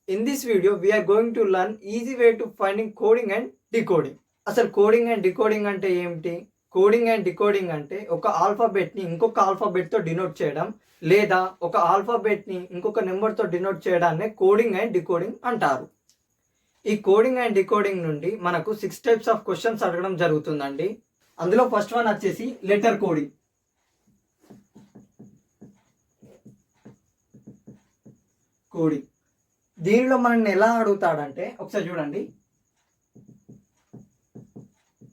In this video, we are going to learn easy way to finding coding and decoding. అసలు coding and decoding అంటే ఏమిటి? Coding and decoding అంటే ఒక ఆల్ఫాబెట్ని ఇంకొక ఆల్ఫాబెట్తో denote చేయడం లేదా ఒక ఆల్ఫాబెట్ని ఇంకొక నెంబర్తో డినోట్ చేయడాన్ని కోడింగ్ అండ్ డికోడింగ్ అంటారు. ఈ కోడింగ్ అండ్ డికోడింగ్ నుండి మనకు 6 టైప్స్ ఆఫ్ క్వశ్చన్స్ అడగడం జరుగుతుందండి. అందులో ఫస్ట్ వన్ వచ్చేసి లెటర్ కోడింగ్. దీనిలో మనల్ని ఎలా అడుగుతాడంటే ఒకసారి చూడండి.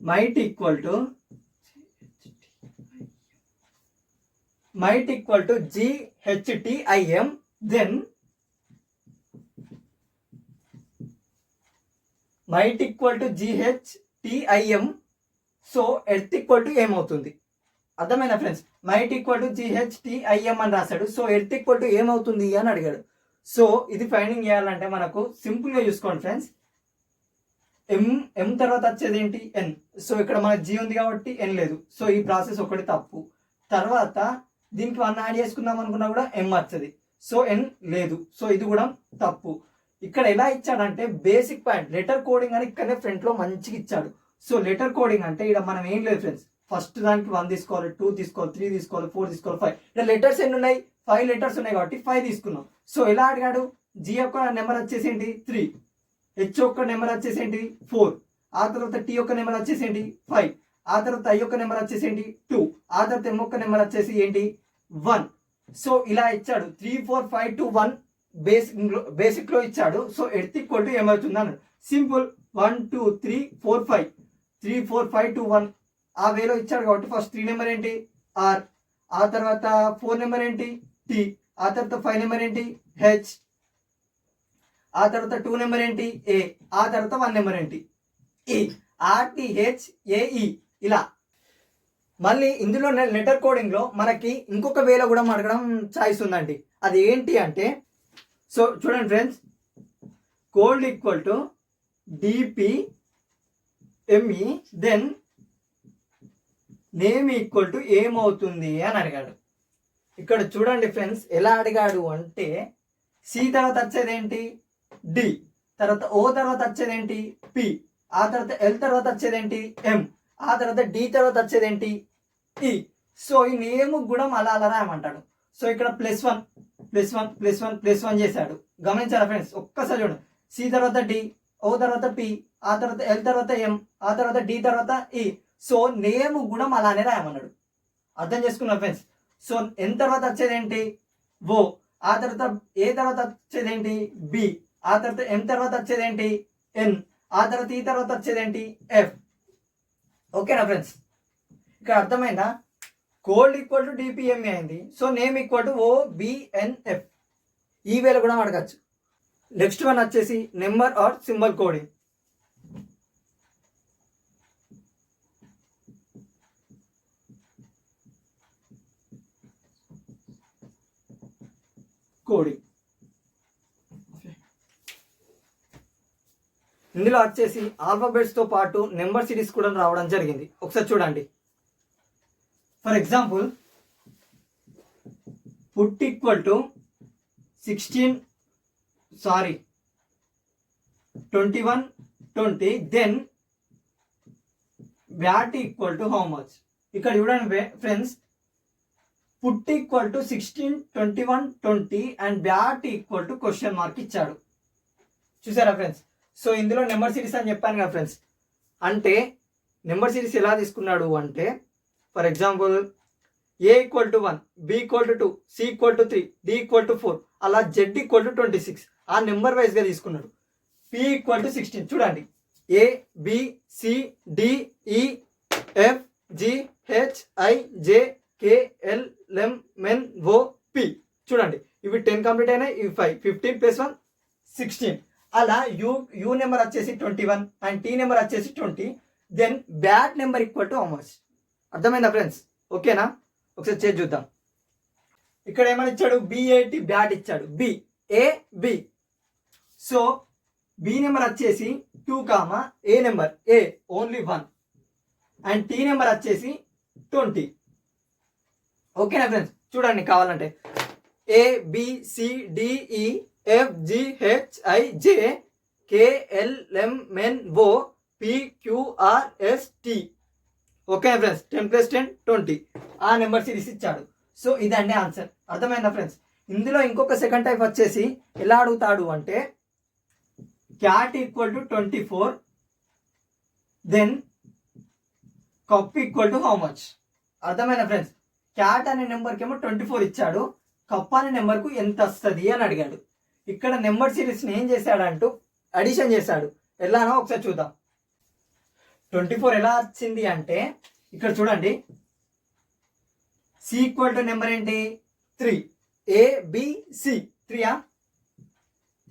Might equal to GHTIM, then might equal to GHTIM, so earth equal to ఏమవుతుంది? అర్థమైనా friends? Might equal to GHTIM అని రాశాడు, సో ఎర్త్ ఈక్వల్ టు ఏమవుతుంది అని అడిగాడు. సో ఇది ఫైండింగ్ చేయాలంటే మనకు సింపుల్గా చూసుకోండి ఫ్రెండ్స్. ఎం తర్వాత వచ్చేది ఏంటి? ఎన్. సో ఇక్కడ మనకు జీ ఉంది కాబట్టి ఎన్ లేదు, సో ఈ ప్రాసెస్ ఒకటి తప్పు. తర్వాత దీనికి 1 యాడ్ చేసుకుందాం అనుకున్నా కూడా ఎం వచ్చేది, సో ఎన్ లేదు, సో ఇది కూడా తప్పు. ఇక్కడ ఎలా ఇచ్చాడంటే బేసిక్ పాయింట్ లెటర్ కోడింగ్ అని ఇక్కడనే ఫ్రంట్లో మంచిగా ఇచ్చాడు. సో లెటర్ కోడింగ్ అంటే ఇక్కడ మనం ఏం లేదు ఫ్రెండ్స్, ఫస్ట్ దానికి 1 తీసుకోవాలి, 2 తీసుకోవాలి, 3 తీసుకోవాలి, 4 తీసుకోవాలి, 5. ఇక్కడ లెటర్స్ ఎన్ని ఉన్నాయి? 5 లెటర్స్ ఉన్నాయి కాబట్టి 5 తీసుకున్నాం. సో ఎలా అడిగాడు? జీ యొక్క నెంబర్ వచ్చేసి ఏంటి? 3. హెచ్ యొక్క నెంబర్ వచ్చేసి ఏంటి? 4. ఆ తర్వాత టీ యొక్క నెంబర్ వచ్చేసి ఏంటి? 5. ఆ తర్వాత ఐ యొక్క నెంబర్ వచ్చేసి ఏంటి? 2. ఆ తర్వాత ఎం యొక్క నెంబర్ వచ్చేసి ఏంటి? 1. సో ఇలా ఇచ్చాడు 3, 4, 5, 2, 1 బేసిక్ లో ఇచ్చాడు. సో ఎర్త్ ఈక్వల్ టు ఏమవుతుంది అన్నాడు. సింపుల్. 1, 2, 3, 4, 5. 3, 4, 5, 2, 1 ఆ వేలో ఇచ్చాడు కాబట్టి ఫస్ట్ 3 నెంబర్ ఏంటి? ఆర్. ఆ తర్వాత 4 నెంబర్ ఏంటి? టీ. ఆ తర్వాత 5 నెంబర్ ఏంటి? హెచ్. ఆ తర్వాత 2 నెంబర్ ఏంటి? ఏ. ఆ తర్వాత 1 నెంబర్ ఏంటి? ఈ. RTHAE ఇలా. మళ్ళీ ఇందులో లెటర్ కోడింగ్ లో మనకి ఇంకొక వేలో కూడా అడగడం ఛాయిస్ ఉందండి. అది ఏంటి అంటే, సో చూడండి friends, cold equal to DPME, then name equal to ఏమవుతుంది అని అడిగాడు. ఇక్కడ చూడండి ఫ్రెండ్స్ ఎలా అడిగాడు అంటే, సి తర్వాత వచ్చేది ఏంటి? డి. తర్వాత ఓ తర్వాత వచ్చేది ఏంటి? పి. ఆ తర్వాత ఎల్ తర్వాత వచ్చేది ఏంటి? ఎం. ఆ తర్వాత డి తర్వాత వచ్చేది ఏంటి? ఈ. సో ఈ నేమ్ కూడా అలా రాయమంటాడు. సో ఇక్కడ +1 చేశాడు. గమనించారా ఫ్రెండ్స్? ఒక్కసారి చూడండి. సి తర్వాత డి, ఓ తర్వాత పి, ఆ తర్వాత ఎల్ తర్వాత ఎం, ఆ తర్వాత డి తర్వాత ఈ. సో నేమ్ కూడా అలానే రాయమన్నాడు. అర్థం చేసుకున్నా ఫ్రెండ్స్? సో ఎన్ తర్వాత వచ్చేది ఏంటి? ఓ. ఆ తర్వాత ఏ తర్వాత వచ్చేది ఏంటి? బి. ఆ తర్వాత ఎం తర్వాత వచ్చేది ఏంటి? ఎన్. ఆ తర్వాత ఈ తర్వాత వచ్చేది ఏంటి? ఎఫ్. ఓకేనా ఫ్రెండ్స్? ఇక్కడ అర్థమైందా? కోల్డ్ ఈక్వల్ టు DPME అయింది. So name equal to OBNF. ఈ వేళ కూడా అడగచ్చు. నెక్స్ట్ వన్ వచ్చేసి నెంబర్ ఆర్ సింబల్ కోడింగ్. ఇందులో వచ్చేసి ఆల్ఫాబెట్స్ తో పాటు నెంబర్ సిరీస్ కూడా రావడం జరిగింది. ఒకసారి చూడండి. For example, put equal to 21, 20, then bat equal to how much. ఇక్కడ చూడండి friends, put equal to 16, 21, 20 and bat equal to question mark ఇచ్చాడు. చూసారా ఫ్రెండ్స్? సో ఇందులో నెంబర్ సిరీస్ అని చెప్పాను కదా ఫ్రెండ్స్. అంటే నెంబర్ సిరీస్ ఎలా తీసుకున్నాడు అంటే, for example A equal to 1, B equal to 2, C equal to 3, D equal to 4, అలా జెడ్ ఈక్వల్ టు 26 ఆ నెంబర్ వైజ్గా తీసుకున్నాడు. P equal to 16. చూడండి, A B C D E F G H I J K L M N O P. చూడండి, ఇవి 10 complete అయినాయి, ఇవి 5, 15 + 1 16. అలా యూ నెంబర్ వచ్చేసి 21 అండ్ టీ నెంబర్ వచ్చేసి 20, then bat number equal to how much. అర్థమైందా friends? ఓకేనా? ఒకసారి చేసి చూద్దాం. ఇక్కడ ఏమని ఇచ్చాడు? BAT బ్యాట్ ఇచ్చాడు. BAB. సో బి నెంబర్ వచ్చేసి 2, A number A only 1 and T number వచ్చేసి 20. ఓకేనా ఫ్రెండ్స్? చూడండి కావాలంటే ABCDE FGHIJKLMNOPQRST. ఓకే ఫ్రెండ్స్, 10+10 20 ఆ నెంబర్ సిరీస్ ఇచ్చాడు. సో ఇదండి ఆన్సర్. అర్థమైందా ఫ్రెండ్స్? ఇందులో ఇంకొక సెకండ్ టైప్ వచ్చేసి ఎలా అడుగుతాడు అంటే cat equal to 24, then cup equal to how much. అర్థమైనా ఫ్రెండ్స్? క్యాట్ అనే నెంబర్కి ఏమో 24 ఇచ్చాడు, కప్ అనే నెంబర్కు ఎంత వస్తుంది అని అడిగాడు. ఇక్కడ నెంబర్ సిరీస్ని ఏం చేశాడంటూ అడిషన్ చేశాడు. ఎలానో ఒకసారి చూద్దాం. 24 ఎలా వచ్చింది అంటే ఇక్కడ చూడండి, సి ఈక్వల్ టు నెంబర్ ఏంటి 3, ABC 3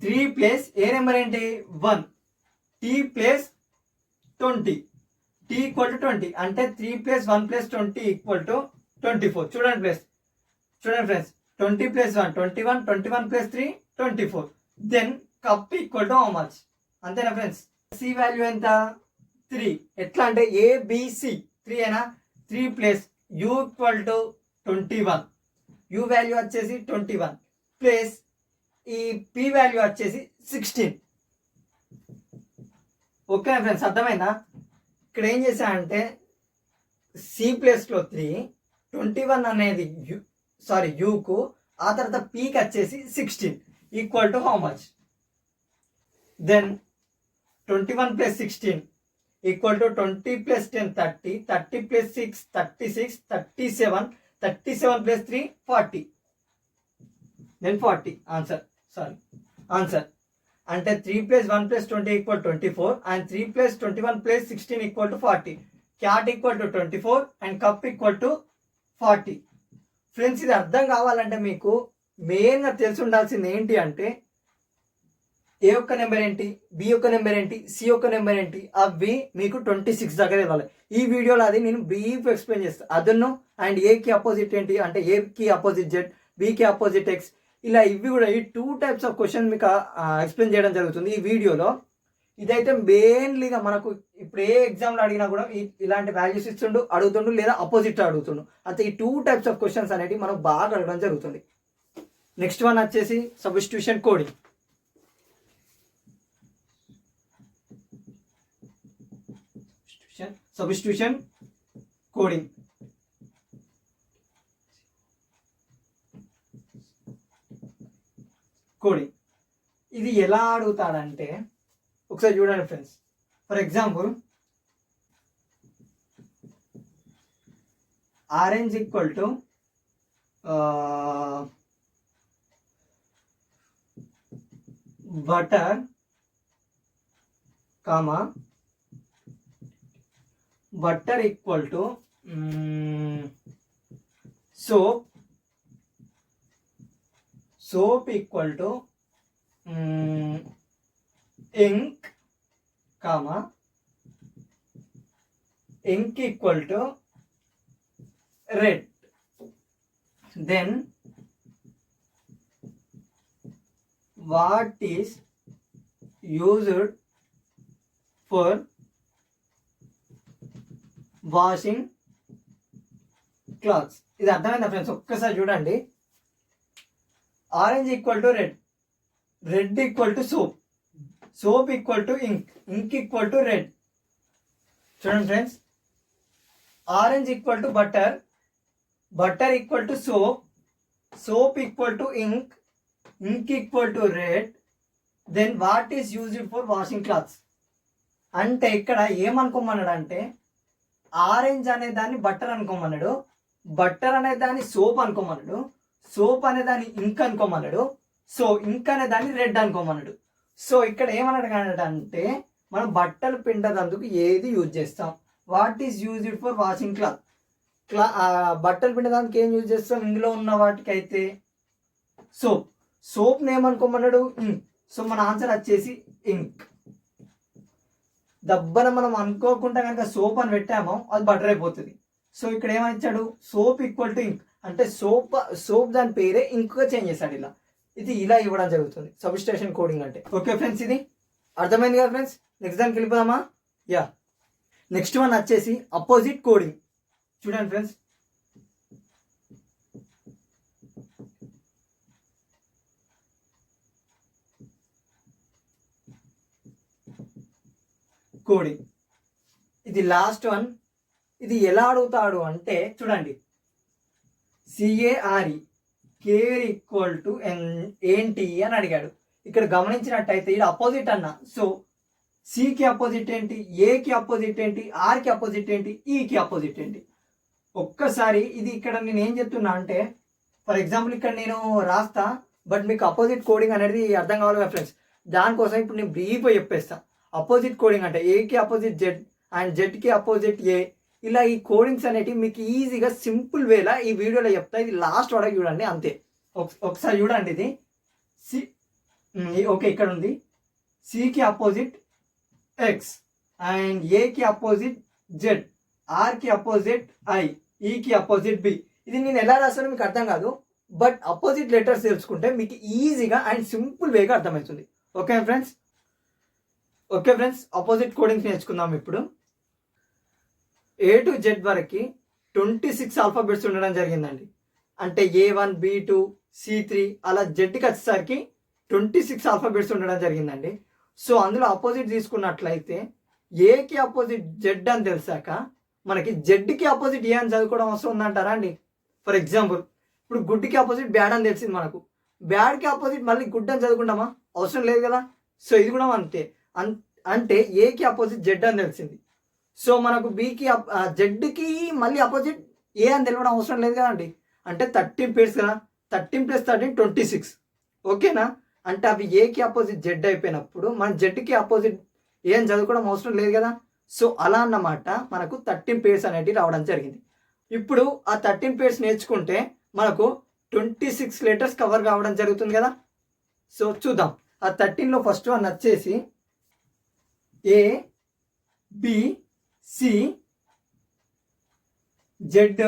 3 ప్లస్ ఏ నెంబర్ ఏంటి 1, T plus 20, T equal to 20 అంటే 3 + 1 + 20 ఈక్వల్ టు 24. చూడండి friends 20 + 1 21, 21 + 3 24. Then cup equal to how much. అంతేనా ఫ్రెండ్స్? సి వాల్యూ ఎంత 3. ఎట్లా అంటే ABC 3 అయినా 3 plus U equal to 21, U value వచ్చేసి 21 ప్లస్ ఈ P వాల్యూ వచ్చేసి 16. ఓకే ఫ్రెండ్స్, అర్థమైందా? ఇక్కడ ఏం చేశానంటే సి ప్లస్లో 3, 21 అనేది యూకు, ఆ తర్వాత పీకి వచ్చేసి 16 equal to how much. Then 21 + 16 equal to 20 + 10 30, 30 + 6 36, 37, 37 + 3 40, then 40 answer. అంటే 3 + 1 + 20 equal 24 and 3 + 21 + 16 equal to 40. Cat equal to 24 and cup equal to 40. Friends, ఇది అర్థం కావాలంటే మీకు మెయిన్గా తెలిసి ఉండాల్సింది ఏంటి అంటే ఏ యొక్క నెంబర్ ఏంటి, బి యొక్క నెంబర్ ఏంటి, సి యొక్క నెంబర్ ఏంటి, అవి మీకు 26 దగ్గర ఇవ్వాలి. ఈ వీడియోలో అది నేను బ్రీఫ్ ఎక్స్ప్లెయిన్ చేస్తాను. అదನ್ನು అండ్ ఏకి అపోజిట్ ఏంటి అంటే ఏకి అపోజిట్ జెడ్, బికి అపోజిట్ ఎక్స్, ఇలా ఇవి కూడా ఈ 2 టైప్స్ ఆఫ్ క్వశ్చన్ మీకు ఎక్స్ప్లెయిన్ చేయడం జరుగుతుంది ఈ వీడియోలో. ఇదైతే మెయిన్లీగా మనకు ఇప్పుడు ఏ ఎగ్జామ్లో అడిగినా కూడా ఇలాంటి వాల్యూస్ అడుగుతుండు లేదా అపోజిట్ అడుగుతుండు. అయితే ఈ 2 టైప్స్ ఆఫ్ క్వశ్చన్స్ అనేవి మనకు బాగా అడగడం జరుగుతుంది. నెక్స్ట్ వన్ వచ్చేసి సబ్స్టిట్యూషన్ కోడింగ్. సబ్స్టిట్యూషన్ కోడింగ్ ఇది ఎలా అడుగుతాడంటే ఒకసారి చూడండి friends. For example orange equal to butter comma butter equal to soap equal to ink comma ink equal to red. Then what is used for washing clothes. ఇది అర్థమైందా friends? ఒక్కసారి చూడండి. Orange equal to red, red equal to soap, soap equal to ink, ink equal to red. చూడండి friends, orange equal to butter, butter equal to soap, soap equal to ink, ink equal to red. Then what is used for washing clothes. అంటే ఇక్కడ ఏమనుకోమన్నాడు అంటే orange అనే దాన్ని butter అనుకోమన్నాడు, butter అనే దాన్ని soap అనుకోమన్నాడు, soap అనే దాన్ని ఇంక్ అనుకోమన్నాడు, సో ఇంక్ అనే దాన్ని రెడ్ అనుకోమన్నాడు. సో ఇక్కడ ఏమన్నాడు అంటే మనం బట్టలు పిండేందుకు ఏది యూజ్ చేస్తాం, what is used for washing cloth. బట్టలు పిండేదానికి ఏం యూజ్ చేస్తాం, ఇందులో ఉన్న వాటికి అయితే సోప్, సోప్ని ఏమనుకోమన్నాడు ఇంక్. సో మన ఆన్సర్ వచ్చేసి ఇంక్. దబ్బన మనం అనుకోకుండా కనుక సోప్ అని పెట్టామో అది బటర్ అయిపోతుంది. సో ఇక్కడ ఏమని ఇచ్చాడు, సోప్ ఈక్వల్ టు ఇంక్ అంటే సోప్ దాని పేరే ఇంక్గా చేంజ్ చేశాడు. ఇలా ఇవ్వడం జరుగుతుంది సబ్స్టిట్యూషన్ కోడింగ్ అంటే. ఓకే ఫ్రెండ్స్, ఇది అర్థమైంది కదా ఫ్రెండ్స్? నెక్స్ట్ దానికి వెళ్ళిపోదామా? యా, నెక్స్ట్ వన్ వచ్చేసి అపోజిట్ కోడింగ్. చూడండి ఫ్రెండ్స్, కోడింగ్. ఇది లాస్ట్ వన్. ఇది ఎలా అడుగుతాడు అంటే చూడండి, సిఏఆర్ఈ కేర్ ఈక్వల్ టు ఏంటి అని అడిగాడు. ఇక్కడ గమనించినట్టయితే ఇది అపోజిట్ అన్న. సో సికి అపోజిట్ ఏంటి, ఏకి అపోజిట్ ఏంటి, ఆర్కి అపోజిట్ ఏంటి, ఈకి అపోజిట్ ఏంటి. ఒక్కసారి ఇది ఇక్కడ నేను ఏం చెప్తున్నా అంటే, ఫర్ ఎగ్జాంపుల్ ఇక్కడ నేను రాస్తా, బట్ మీకు అపోజిట్ కోడింగ్ అనేది అర్థం కావాలి కదా ఫ్రెండ్స్. దానికోసం ఇప్పుడు నేను బ్రీఫ్గా చెప్పేస్తా. అపోజిట్ కోడింగ్ అంటే ఏకి అపోజిట్ జెడ్ అండ్ జెడ్కి అపోజిట్ ఏ. ఇలా ఈ కోడింగ్స్ అనేటివి మీకు ఈజీగా సింపుల్ వేలా ఈ వీడియోలో చెప్తా. ఇది లాస్ట్ వరకు చూడండి అంతే. ఒకసారి చూడండి. ఇది సి, ఓకే ఇక్కడ ఉంది. సికి అపోజిట్ ఎక్స్ అండ్ ఏకి అపోజిట్ జెడ్, ఆర్కి అపోజిట్ ఐ, ఈకి అపోజిట్ బి. ఇది నేను ఎలా రాస్తానో మీకు అర్థం కాదు, బట్ అపోజిట్ లెటర్స్ తెలుసుకుంటే మీకు ఈజీగా అండ్ సింపుల్ వేగా అర్థమవుతుంది. Okay friends, okay friends, opposite codings నేర్చుకుందాం ఇప్పుడు. ఏ టు జెడ్ వరకు 26 ఆల్ఫాబెట్స్ ఉండడం జరిగిందండి. అంటే A1 B2 C3 అలా జెడ్కి వచ్చేసరికి 26 ఆల్ఫాబెట్స్ ఉండడం జరిగిందండి. సో అందులో అపోజిట్ తీసుకున్నట్లయితే ఏకి అపోజిట్ జెడ్ అని తెలిసాక మనకి జెడ్కి అపోజిట్ ఏ అని చదువుకోవడం అవసరం ఉందంటారా అండి? ఫర్ ఎగ్జాంపుల్ ఇప్పుడు గుడ్కి అపోజిట్ బ్యాడ్ అని తెలిసింది మనకు, బ్యాడ్కి అపోజిట్ మళ్ళీ గుడ్ అని చదువుకుంటామా? అవసరం లేదు కదా. సో ఇది కూడా అంతే. అంటే ఏకి అపోజిట్ జెడ్ అని తెలిసింది. సో మనకు బీకి జెడ్కి మళ్ళీ అపోజిట్ ఏ అని తెలియడం అవసరం లేదు కదండి. అంటే 13 పేర్స్ కదా, 13 + 13 26. ఓకేనా? అంటే అవి ఏకి అపోజిట్ జెడ్ అయిపోయినప్పుడు మన జెడ్కి అపోజిట్ ఏ అని చదువుకోవడం అవసరం లేదు కదా. సో అలా అన్నమాట మనకు 13 పేర్స్ అనేటివి రావడం జరిగింది. ఇప్పుడు ఆ 13 పేర్స్ నేర్చుకుంటే మనకు 26 లెటర్స్ కవర్ కావడం జరుగుతుంది కదా. సో చూద్దాం. ఆ 13లో ఫస్ట్ వన్ వచ్చేసి A B C Z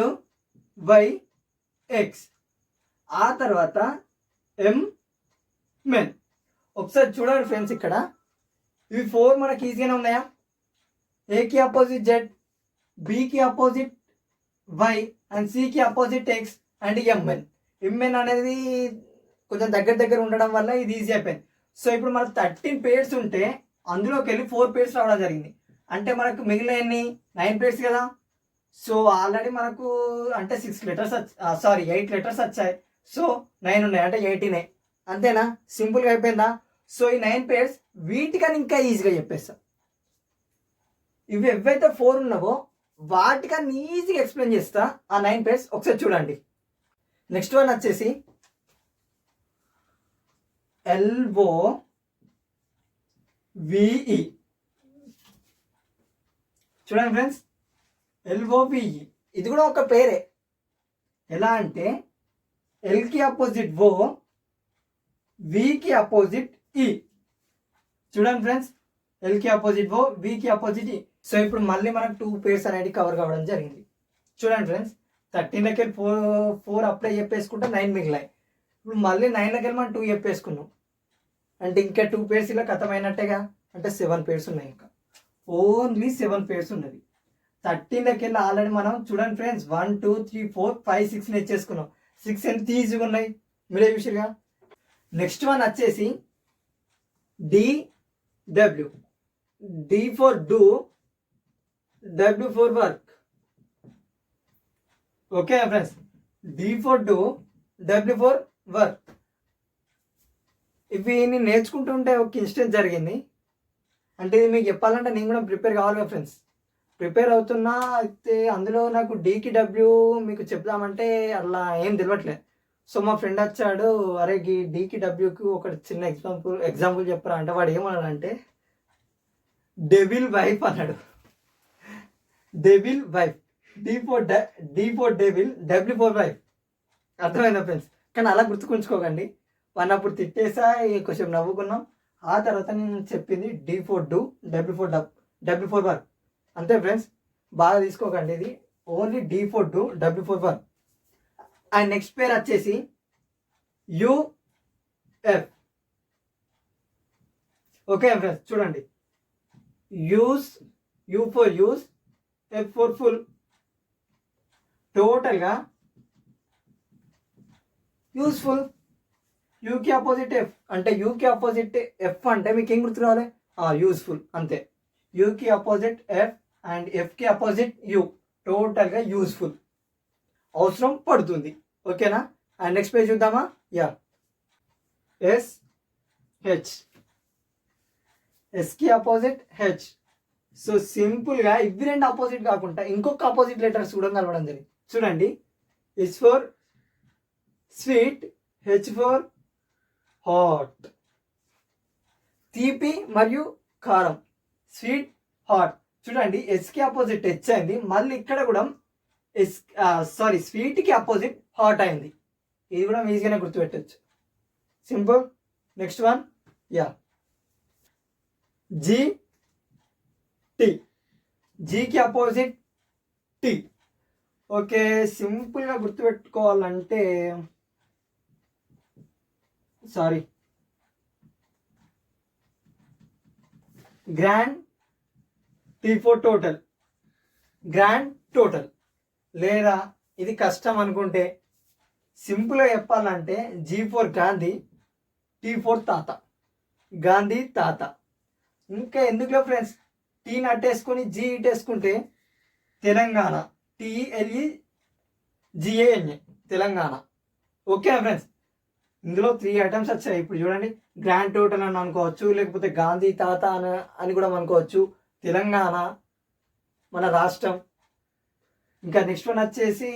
Y X, ఆ తర్వాత ఎం మెన్. ఒకసారి చూడండి ఫ్రెండ్స్, ఇక్కడ ఇవి 4 మనకి ఈజీగానే ఉన్నాయా? ఏకి అపోజిట్ జెడ్, బికి అపోజిట్ వై అండ్ సికి opposite X and M N. M N అనేది కొంచెం దగ్గర ఉండడం వల్ల ఇది ఈజీ అయిపోయింది. సో ఇప్పుడు మనకు 13 పేర్స్ ఉంటే అందులోకి వెళ్ళి 4 పేర్స్ రావడం జరిగింది. అంటే మనకు మిగిలిన ఎన్ని 9 పేర్స్ కదా. సో ఆల్రెడీ మనకు అంటే 8 లెటర్స్ వచ్చాయి. సో 9 ఉన్నాయి అంటే 18. అంతేనా? సింపుల్గా అయిపోయిందా? సో ఈ 9 పేర్స్ వీటికని ఇంకా ఈజీగా చెప్పేస్తా. ఇవి ఎవైతే 4 ఉన్నావో వాటికన్నా ఈజీగా ఎక్స్ప్లెయిన్ చేస్తా. ఆ 9 పేర్స్ ఒకసారి చూడండి. నెక్స్ట్ వన్ వచ్చేసి LOVE. చూడండి ఫ్రెండ్స్, LOVE ఇది కూడా ఒక పేరే. ఎలా అంటే ఎల్కి అపోజిట్ ఓ, వికి అపోజిట్ ఈ. చూడండి ఫ్రెండ్స్, ఎల్కి అపోజిట్ ఓ, వికి అపోజిట్ ఈ. సో ఇప్పుడు మళ్ళీ మనకు 2 పేర్స్ అనేది కవర్ కావడం జరిగింది. చూడండి ఫ్రెండ్స్, 13లకి 4 అప్లై చెప్పేసుకుంటే 9 మిగిలాయి. ఇప్పుడు మళ్ళీ 9లకి మనం 2 చెప్పేసుకున్నాం అంటే ఇంకా 2 పేర్స్ ఇలా ఖతమైనట్టేగా. అంటే 7 పేర్స్ ఉన్నాయి. ఇంకా ఓన్లీ 7 పేర్స్ ఉన్నది. 13లకి ఆల్రెడీ మనం చూడండి ఫ్రెండ్స్ 1 2 3 4 5 6 నేర్చేసుకున్నాం. 6 ఎంత ఈజీగా ఉన్నాయి మీరే చూసిరుగా. నెక్స్ట్ వన్ వచ్చేసి DW. D for do, W for work. Okay friends, D for do, W for work. ఇవి నేను నేర్చుకుంటుంటే ఒక ఇన్సిడెంట్ జరిగింది. అంటే ఇది మీకు చెప్పాలంటే నేను కూడా ప్రిపేర్ కావాలి కదా ఫ్రెండ్స్. ప్రిపేర్ అవుతున్నా అయితే అందులో నాకు డీకి డబ్ల్యూ మీకు చెప్దామంటే అలా ఏం తెలియట్లేదు. సో మా ఫ్రెండ్ వచ్చాడు, అరే ఈ డీకి డబ్ల్యూకి ఒక చిన్న ఎగ్జాంపుల్ చెప్పరా అంటే వాడు ఏమన్నాడంటే డెవిల్ వైఫ్ అన్నాడు. Devil wife, D for devil, W for wife. అర్థమైందా ఫ్రెండ్స్? కానీ అలా గుర్తుకుంచుకోకండి. వన్ అప్పుడు తిట్టేసా, కొంచెం నవ్వుకున్నాం. ఆ తర్వాత నేను చెప్పింది D for do, W for work. అంతే ఫ్రెండ్స్, బాగా తీసుకోకండి. ఇది only D for do, W for work. And next పేరు వచ్చేసి UF. ఓకే ఫ్రెండ్స్, చూడండి, use, U for use, F for full. టోటల్గా యూస్ఫుల్. యూకి ఆపోజిట్ ఎఫ్ అంటే యూకి ఆపోజిట్ ఎఫ్ అంటే మీకు ఏం గుర్తు రావాలి? యూస్ఫుల్. అంతే. యూకి అపోజిట్ ఎఫ్ అండ్ ఎఫ్కి అపోజిట్ యూ. టోటల్గా యూస్ఫుల్, అవసరం పడుతుంది. ఓకేనా? అండ్ నెక్స్ట్ పేజ్ చూద్దామా? యా, ఎస్ హెచ్, ఎస్కి అపోజిట్ హెచ్. సో సింపుల్గా ఇవి రెండు ఆపోజిట్ కాకుండా ఇంకొక ఆపోజిట్ లెటర్స్ కూడా కలవడం జరిగింది. చూడండి, S for sweet, H for hot. తీపి మరియు కారం, స్వీట్ హాట్. చూడండి, ఎస్కి అపోజిట్ హెచ్ అయింది, మళ్ళీ ఇక్కడ కూడా స్వీట్కి అపోజిట్ హాట్ అయింది. ఇది కూడా ఈజీగానే గుర్తుపెట్టచ్చు. Simple. Next one, yeah, G T, జీకి అపోజిట్ టీ. ఓకే, సింపుల్గా గుర్తుపెట్టుకోవాలంటే grand T for total, grand total. లేదా ఇది కష్టం అనుకుంటే సింపుల్గా చెప్పాలంటే G for Gandhi, T for తాత, గాంధీ తాత. ఇంకా ఎందుకులో ఫ్రెండ్స్, టీని అట్టేసుకొని జీ ఇటేసుకుంటే Telangana, T L E G A N A, Telangana. Okay friends, ఇందులో 3 ఐటమ్స్ వచ్చాయి. ఇప్పుడు చూడండి, గ్రాండ్ టోటల్ అని అనుకోవచ్చు, లేకపోతే గాంధీ తాత అని కూడా అనుకోవచ్చు. తెలంగాణ మన రాష్ట్రం. ఇంకా నెక్స్ట్ వన్ వచ్చేసి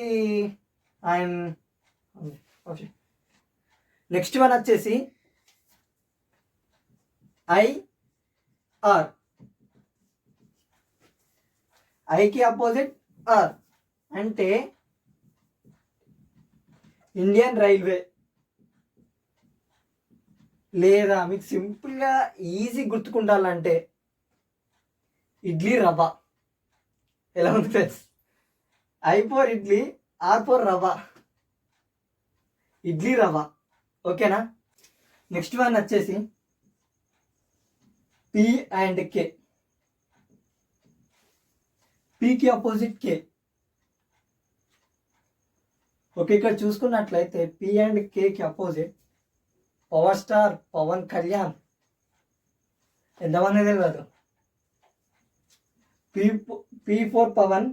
ఐఆర్, ఐకి అపోజిట్ ఆర్ అంటే ఇండియన్ రైల్వే. లేదా మీకు సింపుల్గా ఈజీ గుర్తుకుండాలంటే ఇడ్లీ రవ్వ. ఎలా ఉంది friends? I for idli, R for rava, idli rava. ఓకేనా? నెక్స్ట్ వన్ వచ్చేసి పి అండ్ కే, పికి అపోజిట్ కే. ఓకే, ఇక్కడ చూసుకున్నట్లయితే పి అండ్ కేకి opposite power star Pawan Kalyan. ఎంతమంది తెలియదు? పి ఫోర్ పవన్,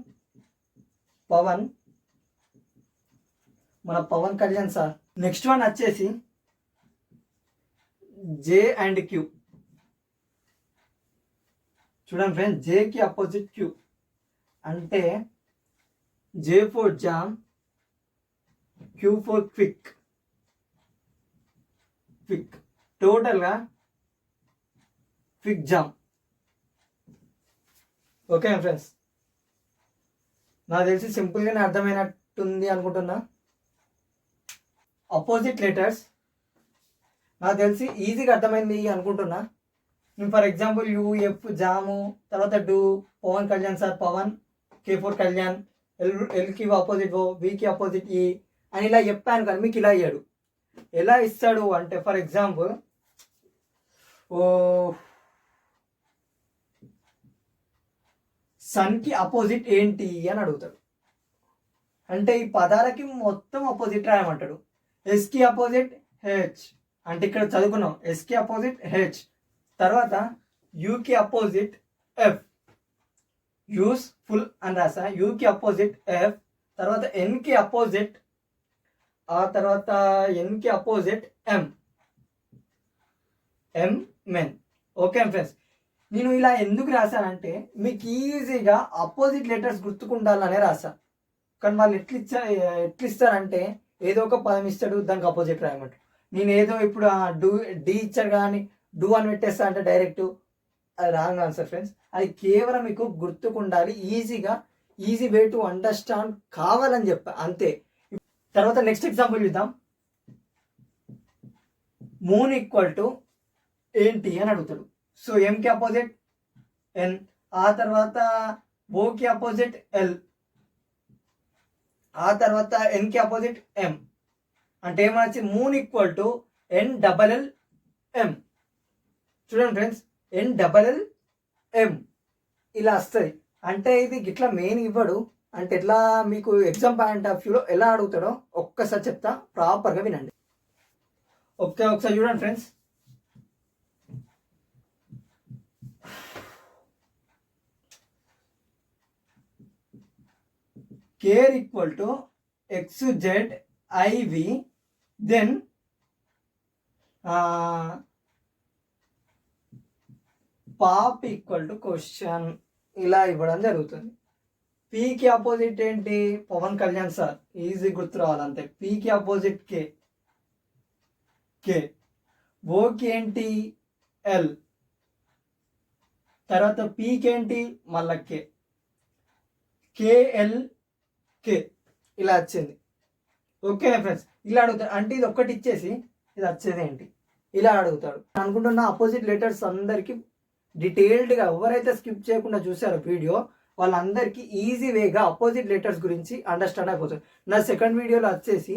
మన Pawan Kalyan sir. Next one వచ్చేసి జే అండ్ క్యూ. చూడండి ఫ్రెండ్స్, జేకి అపోజిట్ క్యూ అంటే J for jam, Q for quick. టోటల్గా క్విక్ జామ్. ఓకే ఫ్రెండ్స్, నాకు తెలిసి సింపుల్గానే అర్థమైనట్టుంది అనుకుంటున్నా. అపోజిట్ లెటర్స్ నాకు తెలిసి ఈజీగా అర్థమైంది అనుకుంటున్నా. ఫర్ ఎగ్జాంపుల్ యూఎఫ్ జాము, తర్వాత డు Pawan Kalyan sir Pawan, K for Kalyan, ఎల్కి ఆపోజిట్ ఓ, వికి ఆపోజిట్ ఈ అని ఇలా చెప్పాను. కానీ మీకు ఇలా ఇయ్యాడు. ఎలా ఇస్తాడు అంటే ఫర్ ఎగ్జాంపుల్ సన్కి అపోజిట్ ఏంటి అని అడుగుతాడు. అంటే ఈ పదాలకి మొత్తం అపోజిట్ రాయమంటాడు. ఎస్కి అపోజిట్ హెచ్ అంటే ఇక్కడ చదువుకున్నాం, ఎస్కి అపోజిట్ హెచ్. తర్వాత యూకి అపోజిట్ ఎఫ్, యూస్ఫుల్ అని రాసా. యూకి అపోజిట్ ఎఫ్. తర్వాత ఎన్కి అపోజిట్, ఆ తర్వాత ఎన్కి అపోజిట్ ఎం, మెన్. ఓకే ఫ్రెండ్స్, నేను ఇలా ఎందుకు రాశానంటే మీకు ఈజీగా అపోజిట్ లెటర్స్ గుర్తుకుండాలనే రాసా. కానీ వాళ్ళు ఎట్లిస్తారంటే ఏదో ఒక పదం ఇస్తాడు, దానికి అపోజిట్ రాయమంటాడు. నేను ఏదో ఇప్పుడు డి ఇచ్చాడు కానీ డూ అని పెట్టేస్తా అంటే డైరెక్ట్ అది రాంగ్ ఆన్సర్ ఫ్రెండ్స్. అది కేవలం మీకు గుర్తుకుండాలి, ఈజీ వే టు అండర్స్టాండ్ కావాలని చెప్పా అంతే. తర్వాత నెక్స్ట్ ఎగ్జాంపుల్ చూద్దాం. మూన్ ఈక్వల్ టు ఏంటి అని అడుగుతాడు. సో ఎంకి అపోజిట్ ఎన్, ఆ తర్వాత ఓకి అపోజిట్ ఎల్, ఆ తర్వాత ఎన్కి అపోజిట్ ఎం. అంటే ఏమనొచ్చి మూన్ ఈక్వల్ టు NLLM. చూడండి ఫ్రెండ్స్, NLLM ఇలా వస్తుంది. అంటే ఇది ఇట్లా మెయిన్ ఇవ్వడు. అంటే ఎట్లా మీకు ఎగ్జామ్ పాయింట్ ఆఫ్ వ్యూలో ఎలా అడుగుతాడో ఒక్కసారి చెప్తా, ప్రాపర్గా వినండి. ఒకసారి చూడండి friends. Care equal to XZIV, then pop equal to question ఇలా ఇవ్వడం జరుగుతుంది. పీకి ఆపోజిట్ ఏంటి? పవన్ కళ్యాణ్ సార్, ఈజీ గుర్తు రావాలంతే. పీకి ఆపోజిట్ కే, కే. ఓకి ఏంటి? ఎల్. తర్వాత పీకి ఏంటి? మళ్ళా కే, కేఎల్ కే, ఇలా వచ్చింది. ఓకేనా ఫ్రెండ్స్? ఇలా అడుగుతాడు అంటే ఇది ఒక్కటి ఇచ్చేసి ఇది వచ్చేది ఏంటి ఇలా అడుగుతాడు. అనుకుంటున్న అపోజిట్ లెటర్స్ అందరికీ డీటెయిల్డ్గా ఎవరైతే స్కిప్ చేయకుండా చూసారో వీడియో వాళ్ళందరికీ ఈజీ వేగా అపోజిట్ లెటర్స్ గురించి అండర్స్టాండ్ అయిపోతుంది. నా సెకండ్ వీడియోలో వచ్చేసి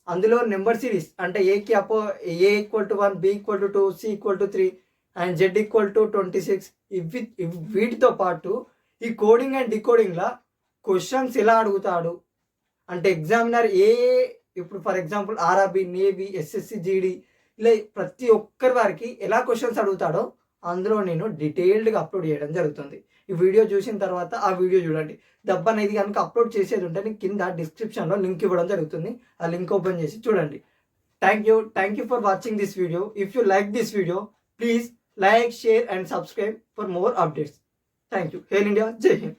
అందులో నెంబర్ సిరీస్ అంటే ఏకి A equal to 1, B equal to 2, C equal to 3 and Z equal to 26 వీటితో పాటు ఈ కోడింగ్ అండ్ డికోడింగ్లా క్వశ్చన్స్ ఎలా అడుగుతాడు అంటే ఎగ్జామినర్ ఇప్పుడు for example RRB, navy, SSC, జీడీ ఇలా ప్రతి ఒక్కరి వారికి ఎలా క్వశ్చన్స్ అడుగుతాడో అందులో నేను డీటెయిల్డ్గా అప్లోడ్ చేయడం జరుగుతుంది. ఈ వీడియో చూసిన తర్వాత ఆ వీడియో చూడండి. అనేది కనుక అప్లోడ్ చేసేది ఉంటే నేను కింద డిస్క్రిప్షన్లో లింక్ ఇవ్వడం జరుగుతుంది. ఆ లింక్ ఓపెన్ చేసి చూడండి. Thank you for watching this video. If you like this video please like, share and subscribe for more updates. Thank you. Hail India, జై హింద్.